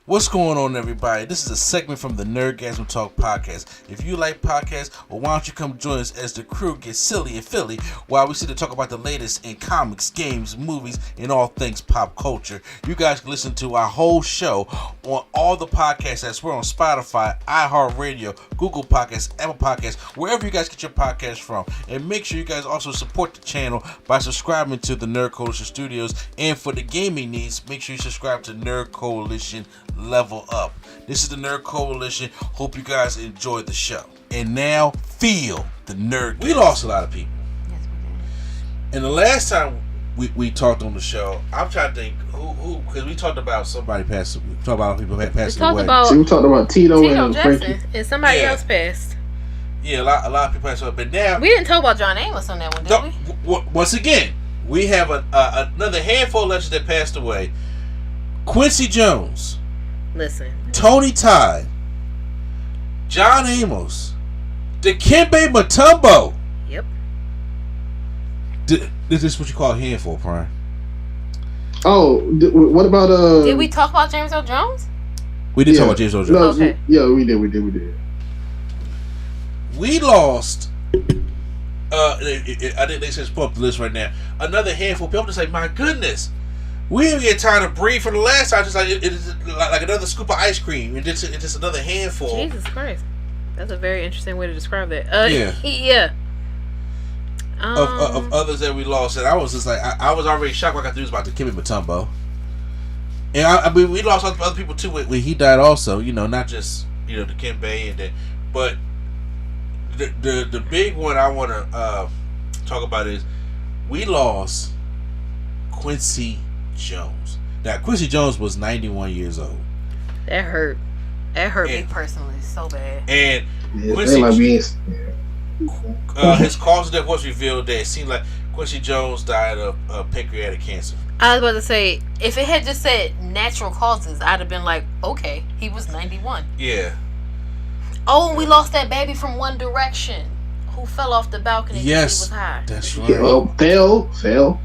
What's going on, everybody? This is a segment from the Nerdgasm Talk podcast. If you like podcasts, well, why don't you come join us as the crew gets silly and Philly while we sit to talk about the latest in comics, games, movies, and all things pop culture. You guys can listen to our whole show on all the podcasts apps. We're on Spotify, iHeartRadio, Google Podcasts, Apple Podcasts, wherever you guys get your podcasts from. And make sure you guys also support the channel by subscribing to the Nerd Coalition Studios. And for the gaming needs, make sure you subscribe to Nerd Coalition Level Up. This is the Nerd Coalition. Hope you guys enjoyed the show. And now, feel the nerd. We lost a lot of people. Yes, we did. And the last time we talked on the show, I'm trying to think who because we talked about somebody passing. We talked about people passing away. See, we talked about Tito and Jackson, Frankie. and somebody else passed. Yeah, a lot of people passed away. But now we didn't talk about John Amos on that one, did we? Once again, we have another handful of legends that passed away. Quincy Jones. Listen. Tony Todd, John Amos, Dikembe Mutombo. Yep. This is what you call a handful, Prime. Oh, what about Did we talk about James Earl Jones? We did talk about James Earl Jones. No, okay. Yeah, we did. We lost. I think they said pull up the list right now. Another handful of people. To say, my goodness. We didn't get time to breathe from the last time. Just like it is like another scoop of ice cream. It's just another handful. Jesus Christ, that's a very interesting way to describe that. Yeah. Yeah. Of others that we lost, and I was just like, I was already shocked when I got news about Dikembe Mutombo. And I mean, we lost other people too when he died. Also, not just Dikembe and that, but the big one I want to talk about is we lost Quincy Jones. Now, Quincy Jones was 91 years old. That hurt. Me personally so bad. And Quincy, his cause of death was revealed that it seemed like Quincy Jones died of pancreatic cancer. I was about to say, if it had just said natural causes, I'd have been like, okay, he was 91. Yeah. Oh, and we lost that baby from One Direction who fell off the balcony because he was high. That's right. Well, fell.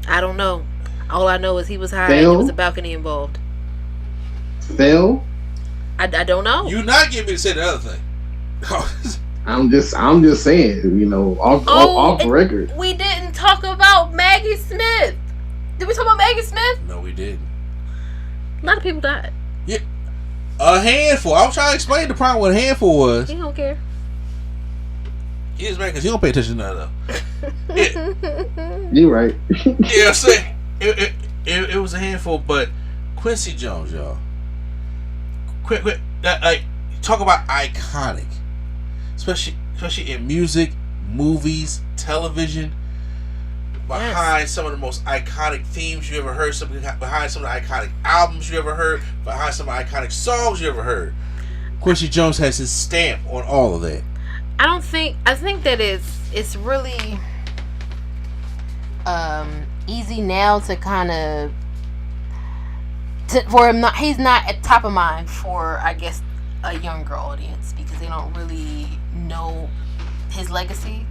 I don't know. All I know is he was high and there was a balcony involved. Fell? I don't know. You're not getting me to say the other thing. I'm just saying, off record. We didn't talk about Maggie Smith. Did we talk about Maggie Smith? No, we didn't. A lot of people died. Yeah. A handful. I was trying to explain the problem what a handful was. He don't care. He is mad because he don't pay attention to that. Yeah. You're right. Yeah, I'm saying it was a handful, but Quincy Jones, y'all. Talk about iconic, especially in music, movies, television. Behind some of the most iconic themes you ever heard, behind some of the iconic albums you ever heard, behind some of the iconic songs you ever heard. Quincy Jones has his stamp on all of that. I think that it's really easy now to kind of for him he's not at top of mind for, I guess, a younger audience because they don't really know his legacy.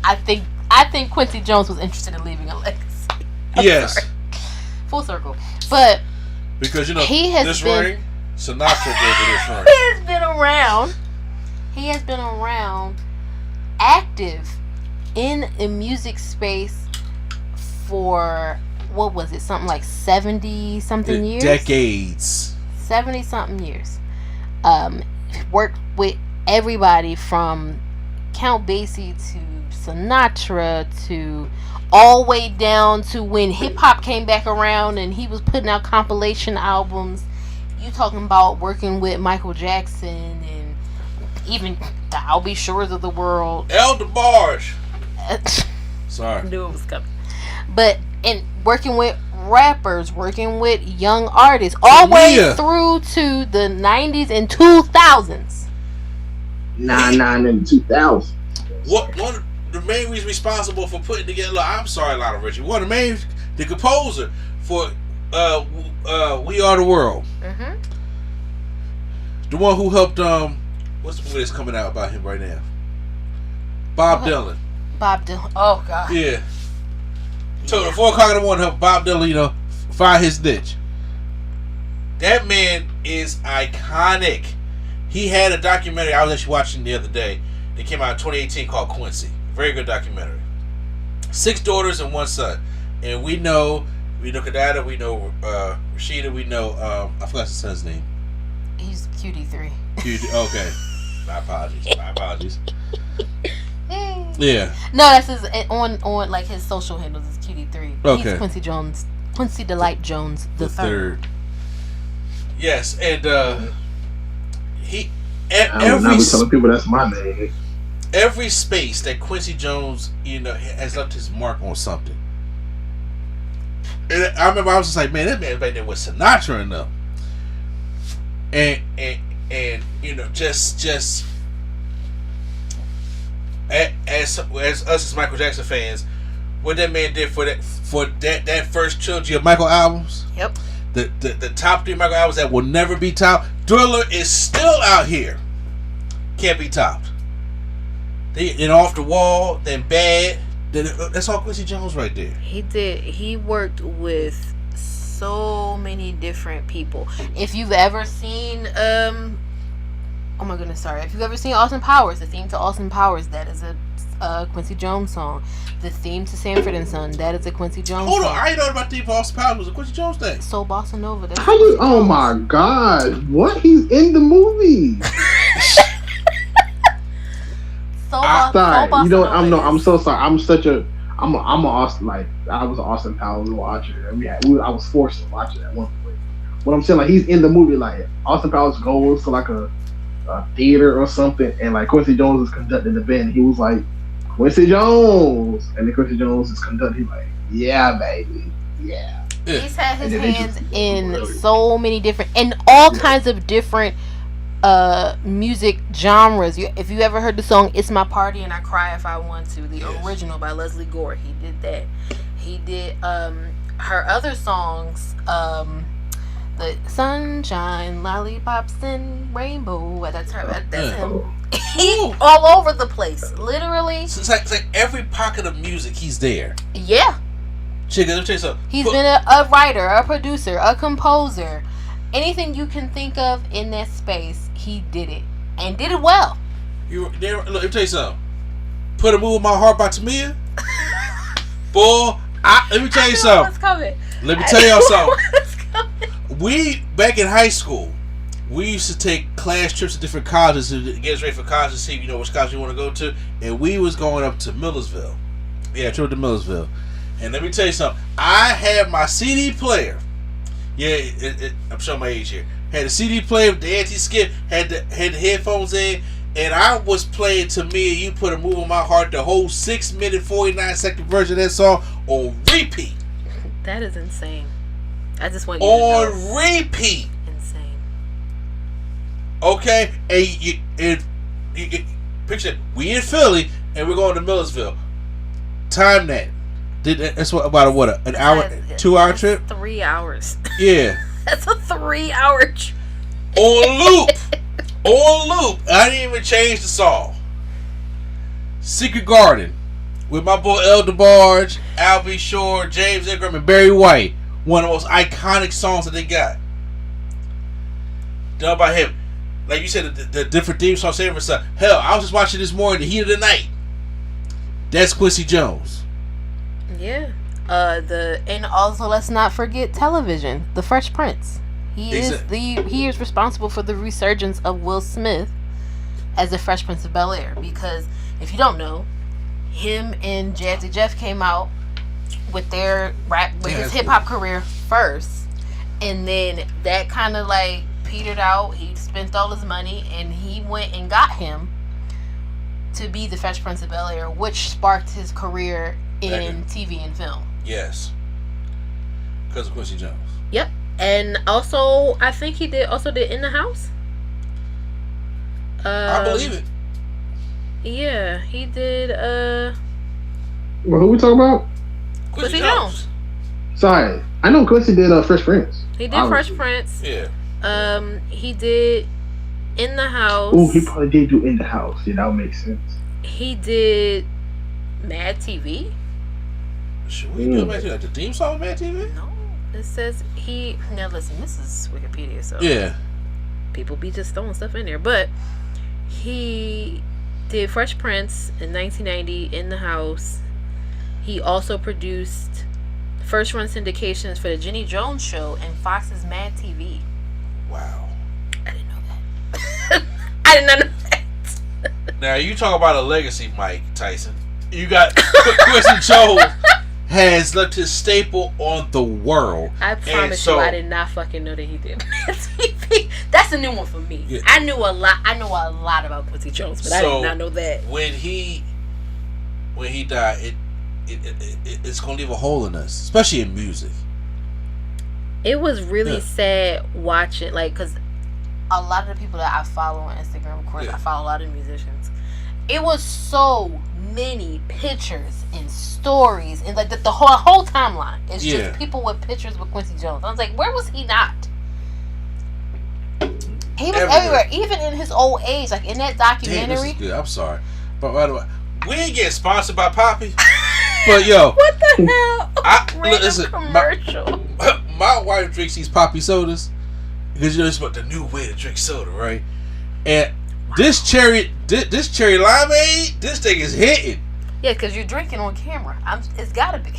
I think Quincy Jones was interested in leaving a legacy. Yes. Full circle. But because he has this been, ring, Sinatra gave this ring. He has been around active in the music space for, what was it, something like 70 something years? Decades. 70 something years. Worked with everybody from Count Basie to Sinatra to all the way down to when hip hop came back around and he was putting out compilation albums. You talking about working with Michael Jackson and even the I'll Be Shores of the world. El DeBarge. Sorry. I knew it was coming. But and working with rappers, working with young artists, all the way through to the 90s and 2000s. 99 and 2000. One of the main reasons responsible for putting together, I'm sorry, Lionel Richie. One of the composer for We Are the World. Mm-hmm. The one who helped what's the movie that's coming out about him right now? Bob Dylan. Oh God. Yeah. So the 4 o'clock in the morning helped Bob Dylan, find his niche. That man is iconic. He had a documentary I was actually watching the other day. It came out in 2018 called Quincy. Very good documentary. 6 daughters and 1 son. And we know Kadada, we know Rashida, we know I forgot his son's name. He's QD3. Okay. My apologies. Yeah. No, that's his on like his social handles is QD3. Okay. He's Quincy Delight Jones the third. Yes, and he I will not be telling people that's my name. Every space that Quincy Jones, has left his mark on something. And I remember I was just like, man, that man back there with Sinatra and them. And just as us as Michael Jackson fans, what that man did for that first trilogy of Michael albums. Yep. The top 3 Michael albums that will never be topped. Thriller is still out here. Can't be topped. Off the Wall, then Bad. That's all Quincy Jones right there. He worked with so many different people. If you've ever seen oh my goodness, sorry. If you've ever seen Austin Powers, the theme to Austin Powers, that is a Quincy Jones song. The theme to Sanford and Son, that is a Quincy Jones song. Hold on, I ain't know about the theme for Austin Powers was a Quincy Jones thing. Soul Bossa Nova. How you? Oh my God! What? He's in the movie. Sorry, I'm so sorry. I'm a Austin, like, I was an Austin Powers watcher. I was forced to watch it at one point. What I'm saying, like, he's in the movie, like, Austin Powers goes to like a theater or something, and like Quincy Jones is conducting the band. He was like, Quincy Jones, and then Quincy Jones is conducting. He's like, yeah, baby, yeah. He's had his hands in so many different, and all kinds of different music genres. If you ever heard the song "It's My Party and I Cry If I Want to," the original by Leslie Gore, he did that. He did her other songs, the Sunshine, Lollipops, and Rainbow. That's her. That's him. He all over the place, literally. So it's like every pocket of music, he's there. Yeah. Chicken, let me tell you something. He's been a writer, a producer, a composer. Anything you can think of in that space, he did it. And did it well. Look, let me tell you something. Put a Move in My Heart by Tamia. Boy, let me tell you something. What's coming? Let me tell y'all something. We, back in high school, we used to take class trips to different colleges to get us ready for college to see, which college you want to go to. And we was going up to Millersville. Yeah, trip to Millersville. And let me tell you something. I had my CD player. Yeah, I'm showing my age here. Had a CD player with the anti-skip, had the headphones in, and I was playing Tamia, You Put a Move in My Heart, the whole 6-minute, 49-second version of that song on repeat. That is insane. I just want you to know. On repeat. Insane. Okay, and you picture, we in Philly, and we're going to Millersville. Time that. That's about an hour, 2-hour trip? 3 hours. Yeah. That's a 3-hour trip. On loop. On loop. I didn't even change the song. Secret Garden with my boy El DeBarge, Al B. Shore, James Ingram, and Barry White. One of the most iconic songs that they got. Done by him. Like you said, the different theme songs. Hell, I was just watching this morning, The Heat of the Night. That's Quincy Jones. Yeah. And also let's not forget television. The Fresh Prince. He is responsible for the resurgence of Will Smith as the Fresh Prince of Bel-Air, because if you don't know, him and Jazzy Jeff came out with their his hip hop career first, and then that kind of like petered out. He spent all his money, and he went and got him to be the Fresh Prince of Bel-Air, which sparked his career in TV and film. Yes. Because of Quincy Jones. Yep. And also, I think he did In the House. I believe it. Yeah, he did. Well, who we talking about? Quincy Jones. Sorry, I know Quincy did Fresh Prince. He did Fresh Prince. Yeah. He did In the House. Oh, he probably did do In the House. Yeah, that would make sense. He did Mad TV. Should we do Mad TV? Like the theme song of Mad TV? No. It says he. Now listen, this is Wikipedia, so Yeah. people be just throwing stuff in there. But he did Fresh Prince in 1990, In the House. He also produced first run syndications for the Jenny Jones Show and Fox's Mad TV. Wow. I didn't know that. I did not know that. Now you talk about a legacy, Mike Tyson. You got Quincy Jones has left his staple on the world. I promise you, I did not fucking know that he did Mad TV. That's a new one for me. Yeah. I know a lot about Quincy Jones, but I did not know that. When he died, it's gonna leave a hole in us, especially in music. It was really sad watching, like, because a lot of the people that I follow on Instagram, of course, I follow a lot of musicians. It was so many pictures and stories, and like the whole timeline. It's just people with pictures with Quincy Jones. I was like, where was he not? He was everywhere, even in his old age, like in that documentary. Damn, this is good. I'm sorry, but by the way, we didn't get sponsored by Poppy. But yo, what the hell? Listen, commercial. My wife drinks these Poppy sodas because it's about the new way to drink soda, right? And this cherry limeade, this thing is hitting. Yeah, because you're drinking on camera. It's gotta be.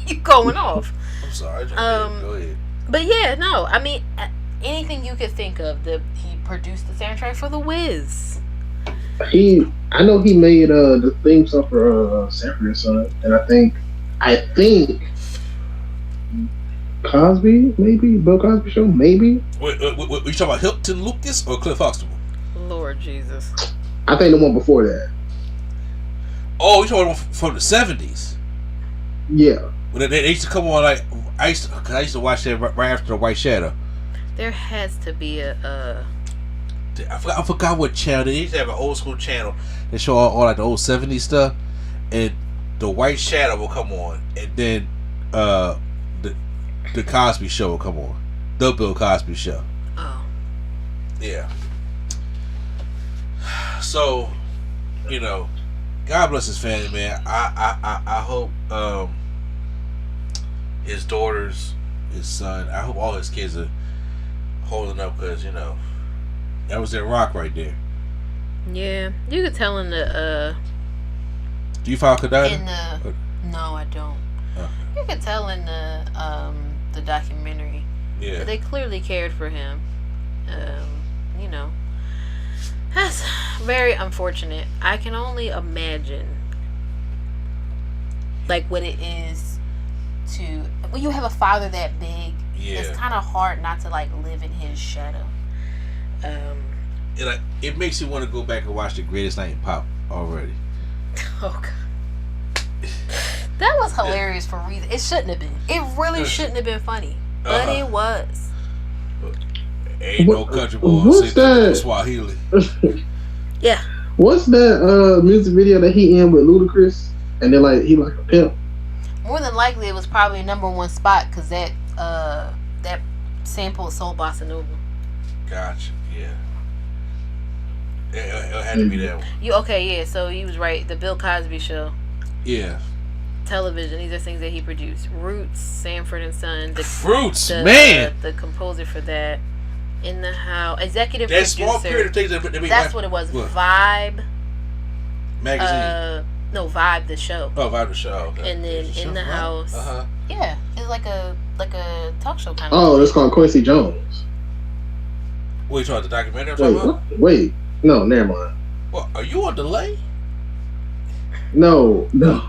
You going off. I'm sorry. Go ahead. But yeah, no. I mean, anything you could think of. He produced the soundtrack for The Wiz. I know he made the theme song for Sanford and Son, and I think Cosby, maybe Bill Cosby Show, maybe. Wait, you talking about Hilton Lucas or Cliff Huxtable? Lord Jesus. I think the one before that. Oh, you talking about from the 70s? Yeah. Well, they used to come on like I used to watch that right after the White Shadow. There has to be a. I forgot what channel. They used to have an old school channel that show all like the old 70s stuff, and the White Shadow will come on, and then the Cosby Show will come on, the Bill Cosby Show. Oh. Yeah. So, God bless his family, man. I hope his daughters, his son, I hope all his kids are holding up, because that was their rock right there. Yeah, you could tell in the Do you follow Kadada? No, I don't. You could tell in the documentary. Yeah. They clearly cared for him. That's very unfortunate. I can only imagine like what it is when you have a father that big. Yeah. It's kind of hard not to like live in his shadow. It makes you want to go back and watch The Greatest Night in Pop already. Oh God. That was hilarious for reasons. It shouldn't have been. It really shouldn't have been funny. But it was. Ain't no country boy. What's that? Swahili. Yeah. What's that music video that he in with Ludacris? And then he like a pimp. More than likely, it was probably a #1 spot because that sample of Soul Bossa Nova. Gotcha. Yeah. It had to be that one. Yeah. So he was right. The Bill Cosby Show. Yeah. Television. These are things that he produced. Roots, Sanford and Son. Man. The composer for that. In the House. Executive that producer. Small period of things that's what it was. What? Vibe. Magazine. No, Vibe the show. Oh, Vibe the show. Okay. And then In the House. Uh-huh. Yeah. It's like a talk show kind of. Oh, it's called Quincy Jones. What, you talking about the documentary I'm talking about? Wait. No, never mind. What, are you on delay? No. I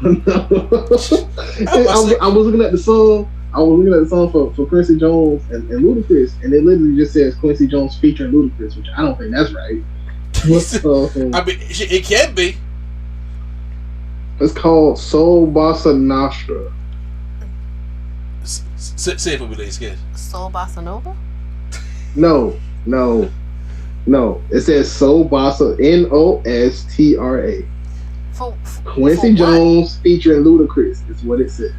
was looking at the song. I was looking at the song for Quincy Jones and Ludacris, and it literally just says Quincy Jones featuring Ludacris, which I don't think that's right. I mean, it can be. It's called Soul Bossa Nostra. Say it for me, ladies. Soul Bossa Nova? No. It says Soul Bossa Nostra. Quincy Jones featuring Ludacris is what it says.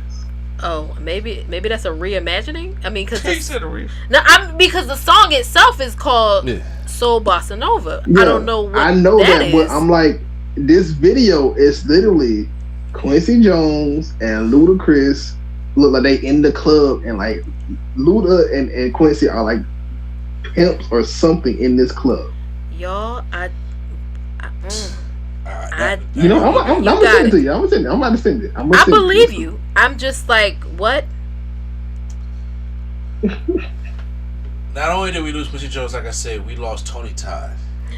Oh, maybe that's a reimagining. I mean, because the song itself is called Soul Bossa Nova. Yeah, I don't know what I know that, but I'm like, this video is literally Quincy Jones and Ludacris look like they in the club, and like Luda and Quincy are like pimps or something in this club. Y'all, I'm gonna send it to you. I'm about to send it. I believe you. I'm just like, what? Not only did we lose Quincy Jones, like I said, we lost Tony Todd.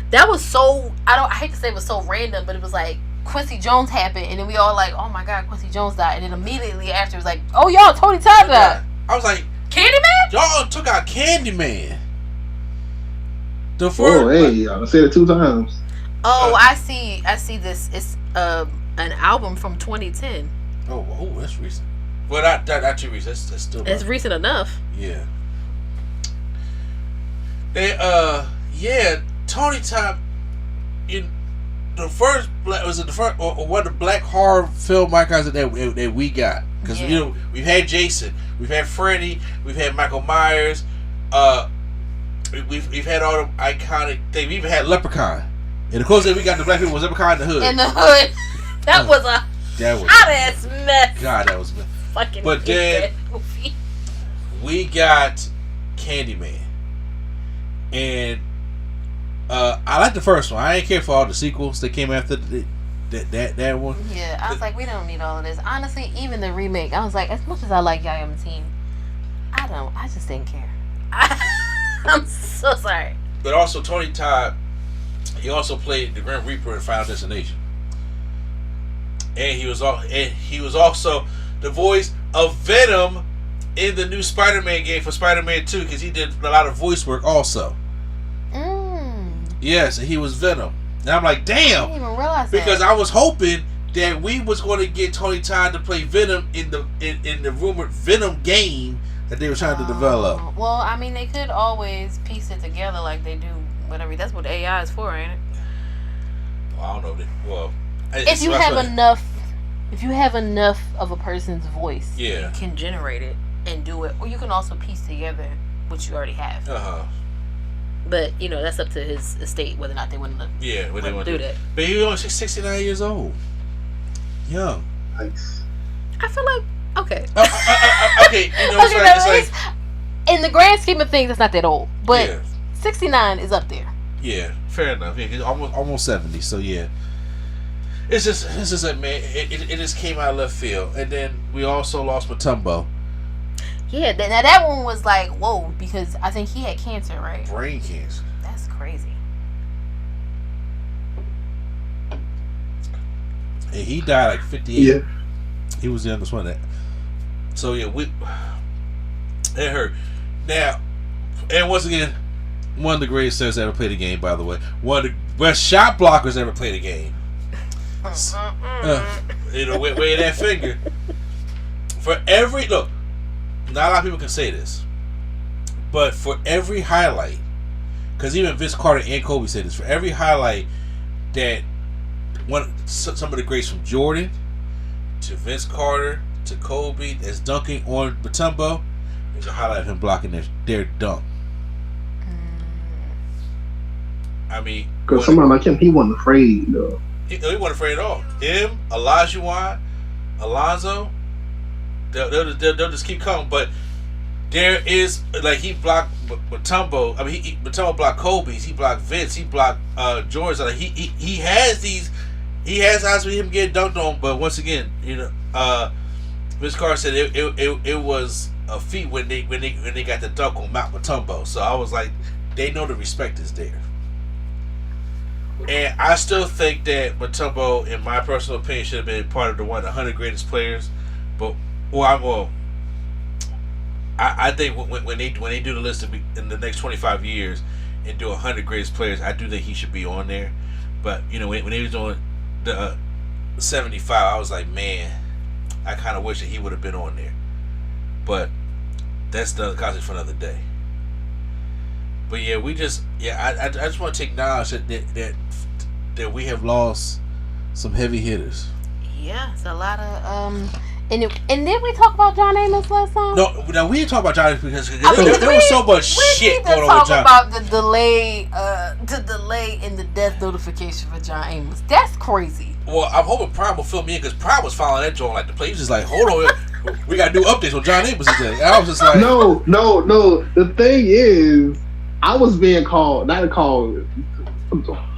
That was so, I hate to say it was so random, but it was like Quincy Jones happened, and then we all like, oh my god, Quincy Jones died, and then immediately after it was like, oh y'all, Tony Todd died. I was like, Candyman? Y'all took out Candyman. The first, oh hey, I said it 2 times. Oh, I see this. It's an album from 2010. Oh, that's recent. Well, not too recent. That's still. It's recent enough. Yeah. They Tony Todd in the first was it the first or one of the black horror film icons that we got, because you know we've had Jason, we've had Freddy, we've had Michael Myers, we've had all the iconic things. We even had Leprechaun, and of course we got the black people was Leprechaun in the hood. In the hood, that was a hot ass mess. God, that was mess. Fucking. But then we got Candyman. And I like the first one. I ain't care for all the sequels that came after that one. Yeah, I was like, we don't need all of this. Honestly, even the remake, I was like, as much as I like Yaya Mateen, I just didn't care. I'm so sorry. But also Tony Todd, he also played the Grim Reaper in Final Destination, and he was also the voice of Venom in the new Spider-Man game for Spider-Man 2, because he did a lot of voice work also. Yes, and he was Venom. And I'm like, damn. I didn't even realize because that. I was hoping that we was going to get Tony Todd to play Venom in the rumored Venom game that they were trying to develop. Well, I mean, they could always piece it together like they do whatever. That's what AI is for, ain't it? Well, I don't know. Well, if you have enough of a person's voice, you can generate it and do it, or you can also piece together what you already have. But you know, that's up to his estate whether or not they want to. Yeah, whether they want to do that. But he was only 69 years old, young. Nice. I feel like okay. Okay, you know, it's like in the grand scheme of things, it's not that old, but 69 is up there. Yeah, fair enough. Yeah, he's almost 70. So yeah, it's just a man. It just came out of left field, and then we also lost Mutombo. Yeah, now that one was like, whoa, because I think he had cancer, right? Brain cancer. That's crazy. And he died like 58. Yeah. He was the youngest one. So yeah, it hurt. Now, and once again, one of the greatest players ever played the game, by the way. One of the best shot blockers ever played the game. You know, wave that finger. For every look. Not a lot of people can say this, but for every highlight, because even Vince Carter and Kobe said this, for every highlight that some of the greats from Jordan to Vince Carter to Kobe that's dunking on Mutombo, there's a highlight of him blocking their dunk. I mean, because somebody like him, he wasn't afraid though. He wasn't afraid at all. Him, Olajuwon, Alonzo. They'll just keep coming, but there is like he blocked Mutombo. I mean, Mutombo blocked Kobe's. He blocked Vince. He blocked George. Like he has these. He has odds with him getting dunked on, but once again, you know, Vince Carter said it was a feat when they got the dunk on Mount Mutombo. So I was like, they know the respect is there, and I still think that Mutombo, in my personal opinion, should have been part of the 100 greatest players, but. I think when they do the list in the next 25 years and do 100 greatest players, I do think he should be on there. But you know, when he was doing the 75, I was like, man, I kind of wish that he would have been on there. But that's the concept for another day. But yeah, I just want to acknowledge that we have lost some heavy hitters. Yeah, it's a lot of And did we talk about John Amos last time? No, we didn't talk about John Amos because there was so much shit going on with John. We need to talk about the delay in the death notification for John Amos. That's crazy. Well, I'm hoping Prime will fill me in because Prime was following that joint like the play. He was just like, hold on, We got to do updates on John Amos today. I was just like, no. The thing is, I was being called, not called.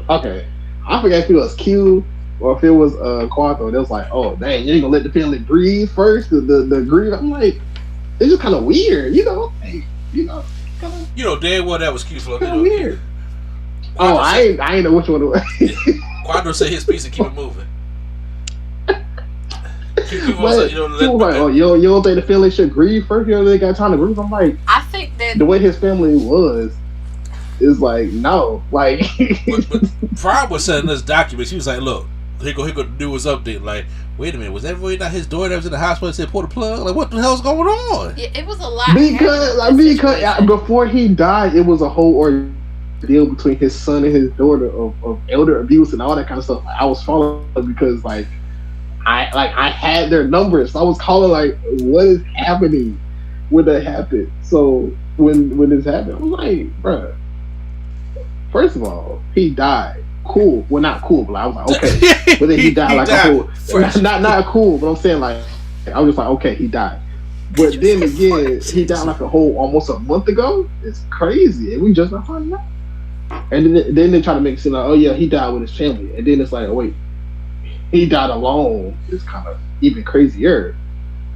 Okay, I forget if it was Q or if it was Quattro. They was like, "Oh, dang, you ain't gonna let the family breathe first." The grieve. I'm like, it's just kind of weird, you know. Damn well that was Q flow. Kind of weird. Oh, I ain't know which one it was. Quattro said his piece and keep it moving. He was like, "Oh, you don't think the family should grieve first? You know, they got time to grieve." I'm like, I think that the way his family was is like, no, like. but Prime was sending us documents. He was like, "Look, he go do his update." Like, wait a minute, was that really not his daughter that was in the hospital and said pull the plug? Like, what the hell's going on? Yeah, it was a lot. Because before he died, it was a whole ordeal between his son and his daughter of elder abuse and all that kind of stuff. I was following because I had their numbers. So I was calling like, what is happening when that happened? So when this happened, I was like, bruh, first of all, he died. Cool. Well, not cool, but I was like, okay. But then he died a whole not cool, but I'm saying like I was just like, okay, he died. But then again, he died like almost a month ago. It's crazy. And we just not finding out. And then they try to make it seem like, oh yeah, he died with his family. And then it's like, oh wait, he died alone. It's kind of even crazier.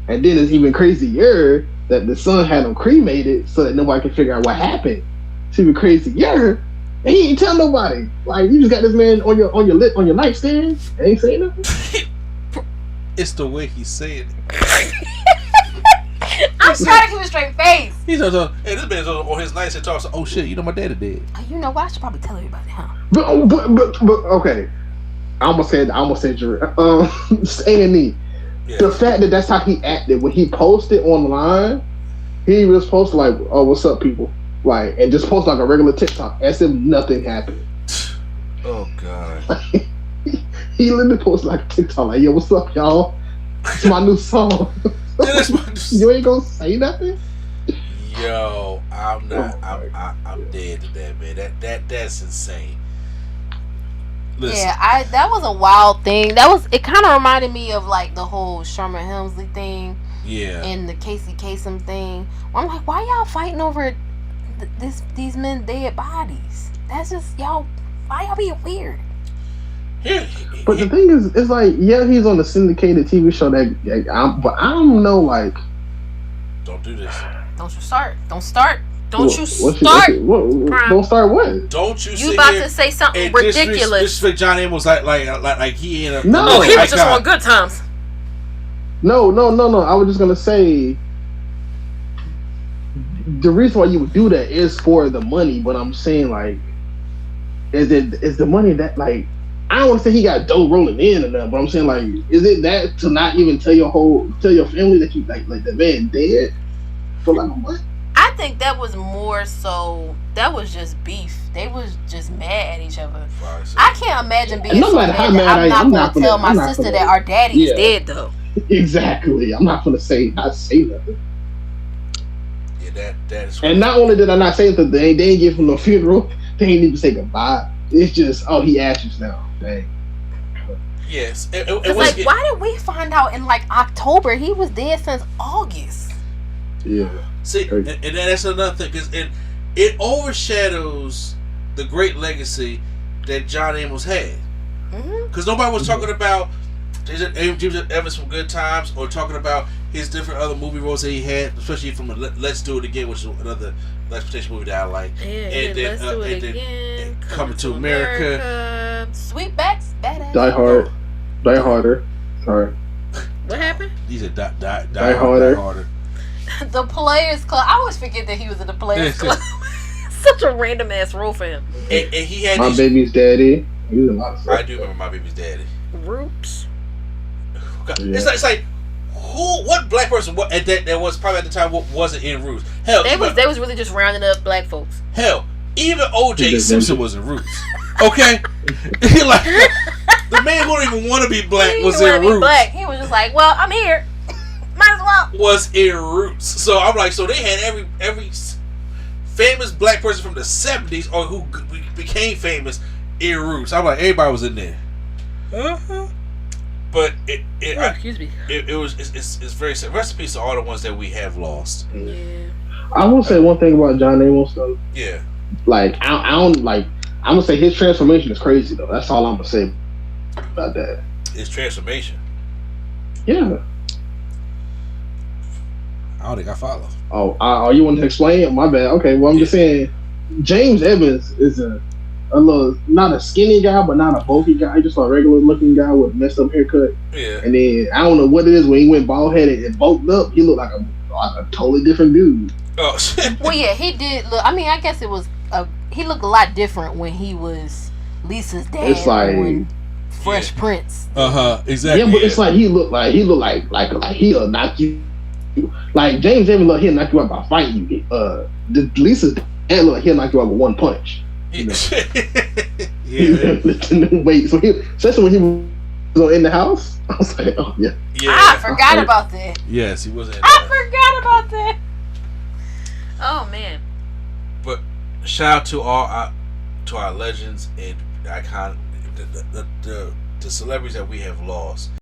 And then it's even crazier that the son had him cremated so that nobody can figure out what happened. It's even crazier. And he ain't tell nobody. Like, you just got this man on your nightstand and ain't saying nothing. It's the way he said it. I'm trying to keep a straight face. He's also, hey, this man's on his nightstand talking. Oh shit, you know my daddy dead. You know what? I should probably tell everybody, huh? But okay. I almost said A&E. Yeah. The fact that that's how he acted when he posted online, he was posted like, "Oh, what's up, people?" Like, and just post like a regular TikTok as if nothing happened. Oh god. He literally posted like a TikTok like, "Yo, what's up, y'all? It's my new song." You ain't gonna say nothing? Yo, I'm not. I'm dead to that, man. That's insane. Listen. Yeah, that was a wild thing. It kind of reminded me of like the whole Sherman Hemsley thing. Yeah. And the Casey Kasem thing. I'm like, why y'all fighting over these men dead bodies? That's just y'all. Why y'all being weird? But the thing is, it's like, yeah, he's on the syndicated TV show but I don't know, like. Don't do this. Don't start. Don't start. Don't start what? Don't you? You about to say something ridiculous? Disrespect John Amos like he ain't a. No, he was just on good times. No. I was just gonna say the reason why you would do that is for the money. But I'm saying like, is the money that like I don't want to say he got dough rolling in or nothing, but I'm saying like, is it that to not even tell your family that you like the man dead for like what? I think that was more so. That was just beef. They was just mad at each other. I can't imagine being so mad that I'm not gonna tell my sister that our daddy is dead though. Exactly. I'm not gonna say nothing. Yeah, that is. And not only did I not say that they didn't give him no funeral, they didn't even say goodbye. It's just, oh, he ashes now. Dang. Yes. It's like, why did we find out in like October? He was dead since August. Yeah. See, and that's another thing, because it overshadows the great legacy that John Amos had. Because nobody was talking about James Evans from Good Times or talking about his different other movie roles that he had, especially from Let's Do It Again, which is another exploitation movie that I like. And then Let's Do It Again, Coming to America. Sweetbacks, badass. Die Harder. Sorry. What happened? He said Die Harder. The Players Club. I always forget that he was in the Players Club. Such a random ass role for him. And he had My Baby's Daddy. He was a lot of stuff. I do remember My Baby's Daddy. Roots. Yeah. It's like what black person that was probably at the time wasn't in Roots? Hell, they was really just rounding up black folks. Hell, even O.J. Simpson was in Roots. Okay, like the man who don't even want to be black was in Roots. Black. He was just like, well, I'm here. Might as well. Was in Roots. So I'm like, so they had every famous black person from the 70s or who became famous in Roots. I'm like, everybody was in there. But excuse me. It's very sad. Rest in peace to all the ones that we have lost. Yeah. I will say one thing about John Amos though. Yeah. Like I don't like. I'm gonna say his transformation is crazy though. That's all I'm gonna say about that. His transformation. Yeah. I don't think I follow. Oh, you want to explain? My bad. Okay, well, I'm just saying, James Evans is a little, not a skinny guy, but not a bulky guy, just a regular looking guy with a messed up haircut. Yeah. And then, I don't know what it is, when he went bald headed and bulked up, he looked like a totally different dude. Oh, well, yeah, he did look, I mean, I guess it was, he looked a lot different when he was Lisa's dad. It's like, Fresh Prince. Exactly. Yeah, but it's like, he looked like he'll knock you. Like James Evans, he'll knock you out by fighting you. Lisa's dad look like he'll knock you out with one punch. You know? Yeah. Wait, so especially when he was in the house, I was like, oh yeah. I forgot about that. Yes, he was in. I forgot about that. Oh man. But shout out to all our legends and icon, the celebrities that we have lost.